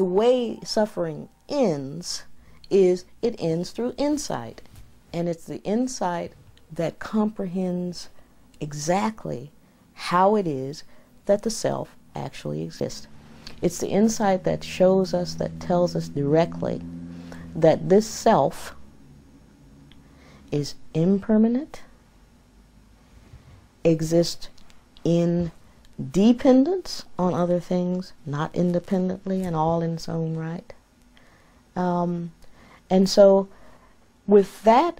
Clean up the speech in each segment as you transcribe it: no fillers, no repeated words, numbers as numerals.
the way suffering ends is it ends through insight. And it's the insight that comprehends exactly how it is that the self actually exists. It's the insight that shows us, that tells us directly that this self is impermanent, exists in dependence on other things, not independently and all in its own right. And so with that,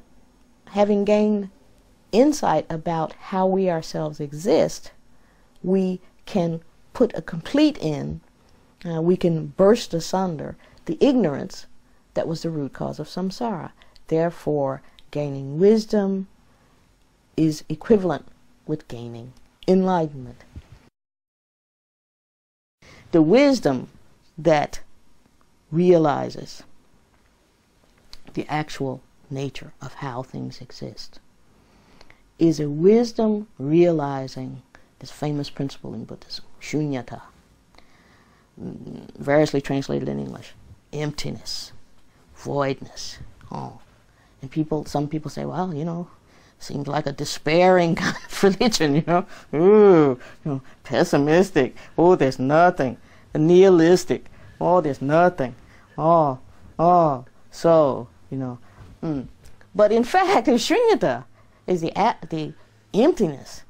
having gained insight about how we ourselves exist, we can put a complete end, we can burst asunder the ignorance that was the root cause of samsara. Therefore, gaining wisdom is equivalent with gaining enlightenment. The wisdom that realizes the actual nature of how things exist is a wisdom realizing this famous principle in Buddhism, shunyata, variously translated in English, emptiness, voidness. And some people say, well, you know, seems like a despairing kind of religion, you know. Ooh, you know, pessimistic. Oh, there's nothing. Nihilistic. Oh, there's nothing. So, you know. But in fact, shunyata is the emptiness,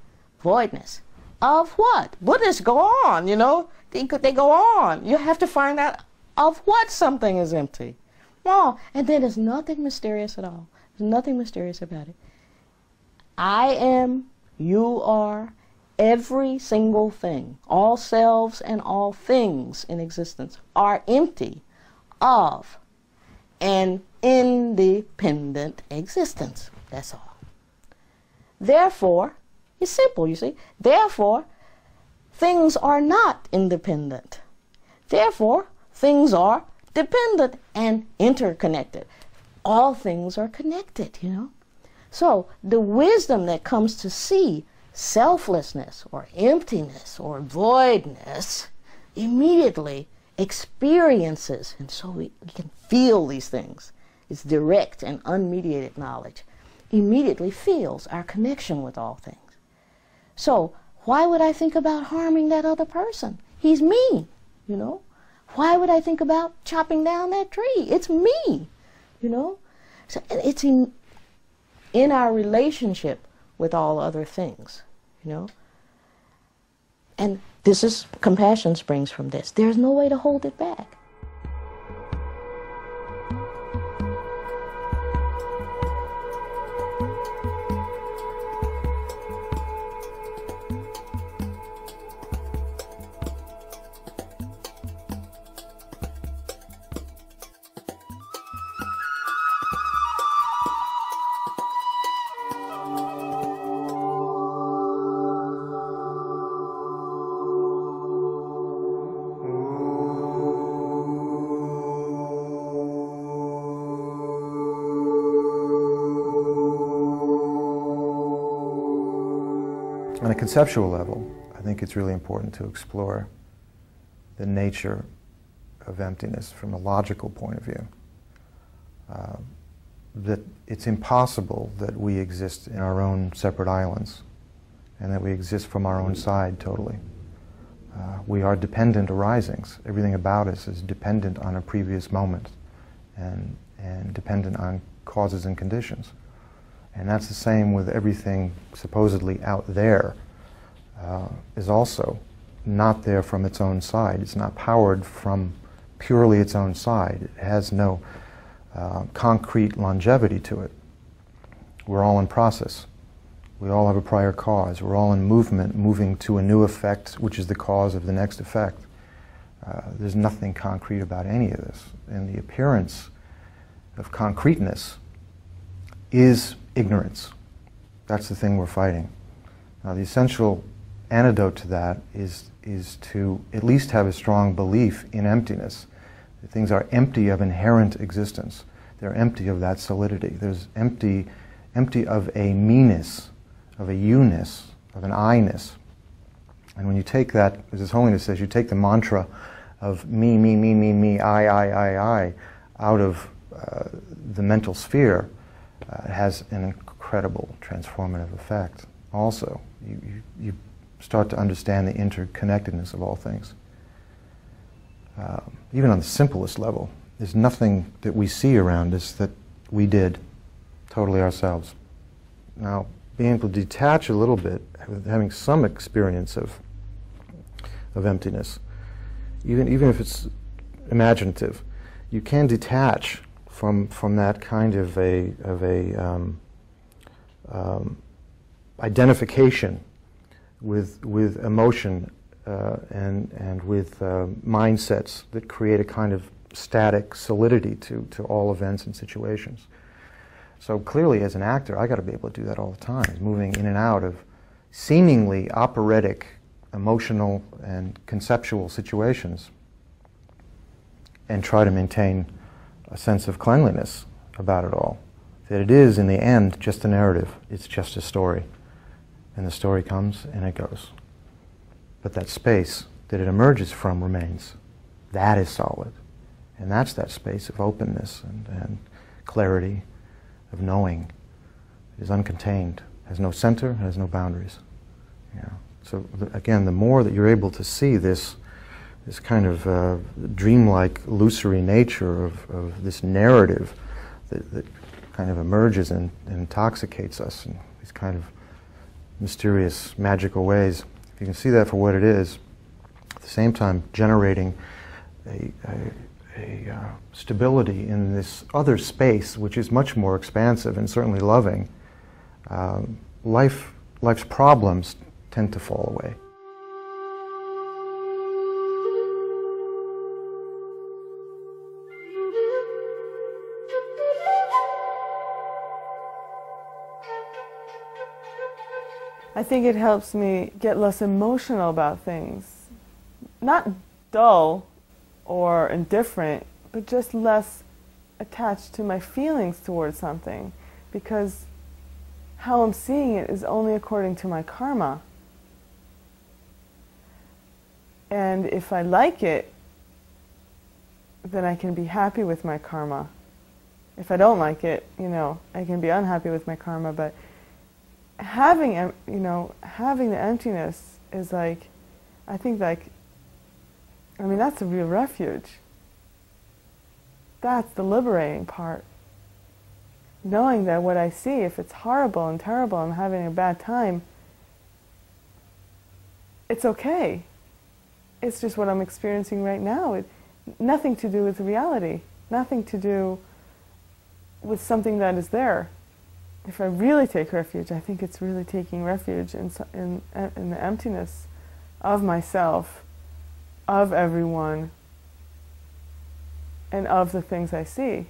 voidness of what? Buddhists go on, you know. They go on. You have to find out of what something is empty. Oh, and then there's nothing mysterious at all. There's nothing mysterious about it. I am, you are, every single thing, all selves and all things in existence are empty of an independent existence. That's all. Therefore, it's simple, you see. Therefore, things are not independent. Therefore, things are dependent and interconnected. All things are connected, you know. So the wisdom that comes to see selflessness or emptiness or voidness immediately experiences, and so we can feel these things. It's direct and unmediated knowledge. Immediately feels our connection with all things. So why would I think about harming that other person? He's me, you know. Why would I think about chopping down that tree? It's me, you know. So it's in our relationship with all other things, you know. And this is, compassion springs from this. There's no way to hold it back. On a conceptual level, I think it's really important to explore the nature of emptiness from a logical point of view. That it's impossible that we exist in our own separate islands and that we exist from our own side totally. We are dependent arisings. Everything about us is dependent on a previous moment and dependent on causes and conditions. And that's the same with everything supposedly out there, is also not there from its own side. It's not powered from purely its own side. It has no concrete longevity to it. We're all in process. We all have a prior cause. We're all in movement, moving to a new effect, which is the cause of the next effect. There's nothing concrete about any of this. And the appearance of concreteness is ignorance. That's the thing we're fighting. Now, the essential antidote to that is to at least have a strong belief in emptiness. Things are empty of inherent existence. They're empty of that solidity. There's empty of a me-ness, of a you-ness, of an I-ness. And when you take that, as His Holiness says, you take the mantra of me, I, out of the mental sphere has an incredible transformative effect. Also, you start to understand the interconnectedness of all things. Even on the simplest level, there's nothing that we see around us that we did totally ourselves. Now, being able to detach a little bit, having some experience of emptiness, even if it's imaginative, you can detach from that kind of identification with emotion and with mindsets that create a kind of static solidity to all events and situations. So clearly, as an actor, I got to be able to do that all the time, moving in and out of seemingly operatic, emotional, and conceptual situations, and try to maintain a sense of cleanliness about it all. That it is, in the end, just a narrative. It's just a story. And the story comes and it goes. But that space that it emerges from remains. That is solid. And that's that space of openness and clarity, of knowing. It is uncontained, has no center, has no boundaries. Yeah. So again, the more that you're able to see this kind of dreamlike, illusory nature of this narrative that kind of emerges and intoxicates us in these kind of mysterious, magical ways. If you can see that for what it is, at the same time generating a stability in this other space, which is much more expansive and certainly loving, life's problems tend to fall away. I think it helps me get less emotional about things. Not dull or indifferent, but just less attached to my feelings towards something, because how I'm seeing it is only according to my karma. And if I like it, then I can be happy with my karma. If I don't like it, I can be unhappy with my karma, but having the emptiness is I think that's a real refuge. That's the liberating part. Knowing that what I see, if it's horrible and terrible, I'm having a bad time, it's okay. It's just what I'm experiencing right now. Nothing to do with reality. Nothing to do with something that is there. If I really take refuge, I think it's really taking refuge in the emptiness of myself, of everyone, and of the things I see.